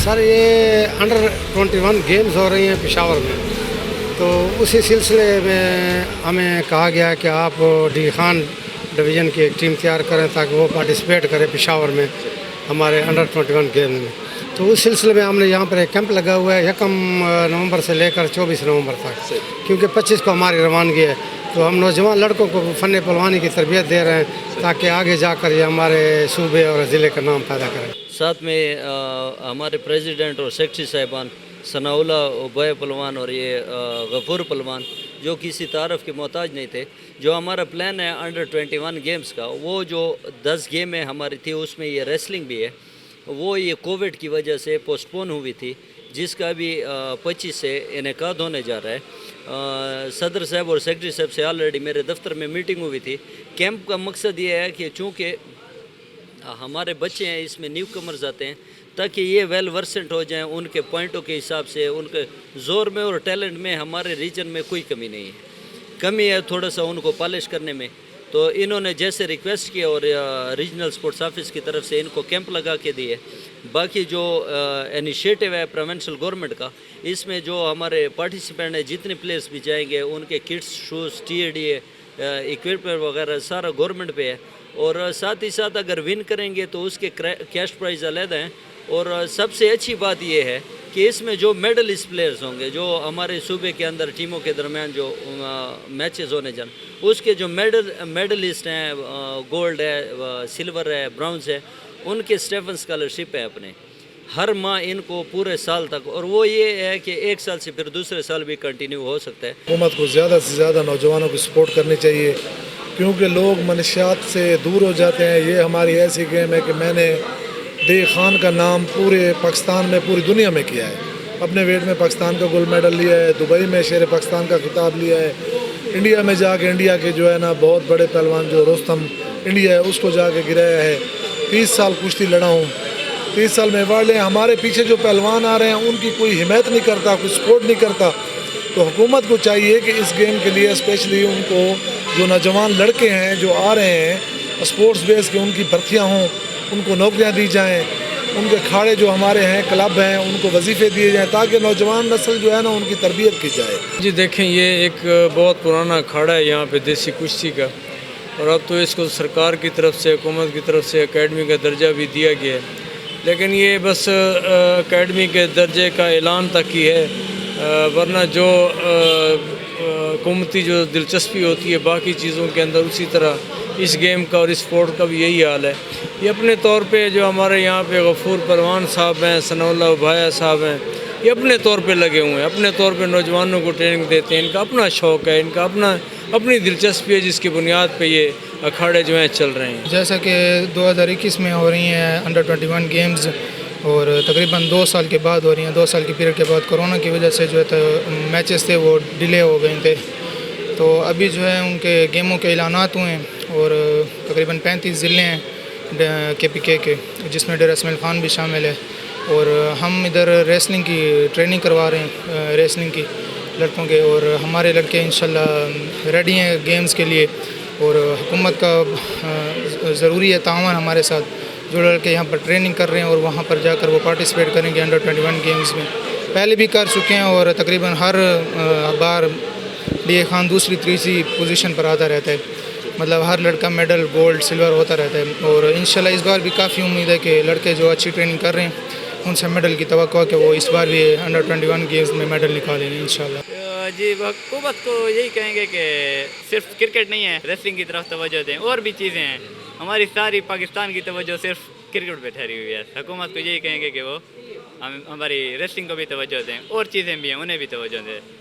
Sir ये under 21 games हो रही हैं पेशावर में, तो उसी सिलसिले में हमें कहा गया कि आप डी खान डिवीज़न की एक टीम तैयार करें ताकि वो पार्टिसिपेट करे पेशावर में हमारे अंडर 21 गेम में। तो उस सिलसिले में हमने यहाँ पर एक कैंप लगा हुआ है 1 नवंबर से लेकर 24 नवंबर तक, क्योंकि 25 को हमारी रवानगी है। तो हम नौजवान लड़कों को फ़न पहलवानी की तरबियत दे रहे हैं ताकि आगे जाकर ये हमारे सूबे और ज़िले का नाम पैदा करें। साथ में हमारे प्रेसिडेंट और सेक्रेटरी साहिबान सनाउल्ला उबैय पहलवान और ये गफूर पहलवान जो किसी तारफ़ के मोहताज नहीं थे। जो हमारा प्लान है अंडर 21 गेम्स का, वो जो 10 गेमें हमारी थी उसमें ये रेसलिंग भी है, वो ये कोविड की वजह से पोस्टपोन हुई थी, जिसका भी 25 से इनेकाद होने जा रहा है। सदर साहब और सेक्रेटरी साहब से ऑलरेडी मेरे दफ्तर में मीटिंग हुई थी। कैंप का मकसद ये है कि चूँकि हमारे बच्चे हैं इसमें न्यू कमर्स आते हैं, ताकि ये वेल वर्सेंट हो जाएं, उनके पॉइंटों के हिसाब से उनके ज़ोर में और टैलेंट में हमारे रीजन में कोई कमी नहीं है। कमी है थोड़ा सा उनको पॉलिश करने में। तो इन्होंने जैसे रिक्वेस्ट किया और रीजनल स्पोर्ट्स ऑफिस की तरफ से इनको कैंप लगा के दिए। बाकी जो इनिशिएटिव है प्रोविंशियल गवर्नमेंट का, इसमें जो हमारे पार्टिसिपेंट हैं जितने प्लेयर्स भी जाएंगे उनके किट्स, शूज़, TAD इक्विपमेंट वगैरह सारा गवर्नमेंट पे है। और साथ ही साथ अगर विन करेंगे तो उसके कैश प्राइज़ अलग हैं। और सबसे अच्छी बात यह है कि इसमें जो मेडलिस्ट प्लेयर्स होंगे, जो हमारे सूबे के अंदर टीमों के दरमियान जो मैचेस होने जान, उसके जो मेडलिस्ट हैं, गोल्ड है, सिल्वर है, ब्राउन्स है, उनके स्टेफन स्कॉलरशिप है अपने हर माह इनको पूरे साल तक। और वो ये है कि एक साल से फिर दूसरे साल भी कंटिन्यू हो सकता है। हुकूमत को ज़्यादा से ज़्यादा नौजवानों की सपोर्ट करनी चाहिए, क्योंकि लोग मनशियात से दूर हो जाते हैं। ये हमारी ऐसी गेम है कि मैंने डी खान का नाम पूरे पाकिस्तान में, पूरी दुनिया में किया है। अपने वेट में पाकिस्तान का गोल्ड मेडल लिया है, दुबई में शेर पाकिस्तान का खिताब लिया है, इंडिया में जाके इंडिया के जो है ना बहुत बड़े पहलवान जो रुस्तम इंडिया है उसको जाके गिराया है। 30 साल कुश्ती लड़ा हूँ, 30 साल में अवार्ड लें। हमारे पीछे जो पहलवान आ रहे हैं उनकी कोई हिमायत नहीं करता, कोई सपोर्ट नहीं करता। तो हुकूमत को चाहिए कि इस गेम के लिए स्पेशली उनको जो नौजवान लड़के हैं जो आ रहे हैं स्पोर्ट्स बेस के, उनकी भर्तियाँ हों, उनको नौकरियाँ दी जाएँ, उनके खाड़े जो हमारे हैं क्लब हैं उनको वजीफ़े दिए जाएँ, ताकि नौजवान नस्ल जो है ना उनकी तरबियत की जाए। जी देखें, ये एक बहुत पुराना अखाड़ा है यहाँ पे देसी कुश्ती का, और अब तो इसको सरकार की तरफ से, हुकूमत की तरफ से एकेडमी का दर्जा भी दिया गया है। लेकिन ये बस एकेडमी के दर्जे का ऐलान तक ही है, वरना जो हुकूमती जो दिलचस्पी होती है बाकी चीज़ों के अंदर, उसी तरह इस गेम का और इस स्पोर्ट का भी यही हाल है। ये अपने तौर पे जो हमारे यहाँ पे गफूर पहलवान साहब हैं, सनाउल्ला उबैय साहब हैं, ये अपने तौर पे लगे हुए हैं, अपने तौर पे नौजवानों को ट्रेनिंग देते हैं। इनका अपना शौक़ है, इनका अपनी दिलचस्पी है, जिसकी बुनियाद पे ये अखाड़े जो हैं चल रहे हैं। जैसा कि 2021 में हो रही हैं अंडर 21 गेम्स, और तकरीबन 2 साल के बाद हो रही हैं। 2 साल के पीरियड के बाद कोरोना की वजह से जो है मैचेस थे वो डिले हो गए थे। तो अभी जो है उनके गेमों के ऐलानात हुए हैं, और तकरीबन 35 ज़िले हैं KPK के, जिसमें डेरा इस्माइल खान भी शामिल है। और हम इधर रेसलिंग की ट्रेनिंग करवा रहे हैं, रेसलिंग की लड़कों के, और हमारे लड़के इंशाल्लाह रेडी हैं गेम्स के लिए। और हुकूमत का ज़रूरी है तावन हमारे साथ, जो लड़के यहाँ पर ट्रेनिंग कर रहे हैं और वहाँ पर जाकर वो पार्टिसिपेट करेंगे अंडर 21 गेम्स में। पहले भी कर चुके हैं, और तकरीबन हर बार डी खान दूसरी तीसरी पोजीशन पर आता रहता है, मतलब हर लड़का मेडल, गोल्ड, सिल्वर होता रहता है। और इंशाल्लाह इस बार भी काफ़ी उम्मीद है कि लड़के जो अच्छी ट्रेनिंग कर रहे हैं उनसे मेडल की तवक्को है कि वो इस बार भी अंडर 21 गेम्स में मेडल निकालेंगे इंशाल्लाह। जी हुकूमत को यही कहेंगे कि सिर्फ क्रिकेट नहीं है, रेसलिंग की तरफ तवज्जो दें, और भी चीज़ें हैं। हमारी सारी पाकिस्तान की तवज्जो सिर्फ क्रिकेट पे ठहरी हुई है। हुकूमत को यही कहेंगे कि वो हमारी रेसलिंग को भी तवज्जो दें, और चीज़ें भी हैं उन्हें भी तवज्जो दें।